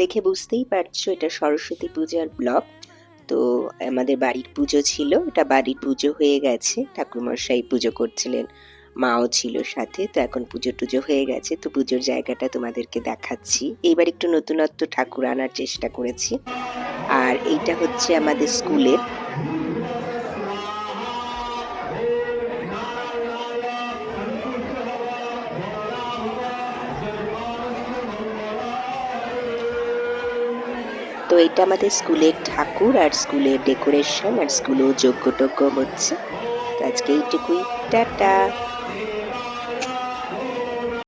দেখে বুঝতেই পারছো এটা সরস্বতী পূজার ব্লগ। তো আমাদের বাড়ির পুজো ছিল, এটা বাড়ির পুজো হয়ে গেছে, ঠাকুরমশাই পুজো করছিলেন, মাও ছিল সাথে। তো এখন পুজো টুজো হয়ে গেছে, তো পুজোর জায়গাটা তোমাদেরকে দেখাচ্ছি। এইবার একটু নতুনত্ব ঠাকুর আনার চেষ্টা করেছি। আর এইটা হচ্ছে আমাদের স্কুলে। তো এটা আমাদের স্কুলের ঠাকুর আর স্কুলের ডেকোরেশন, আর স্কুলেও যজ্ঞ টজ্ঞ হচ্ছে। তো আজকে এইটুকুই, টাটা।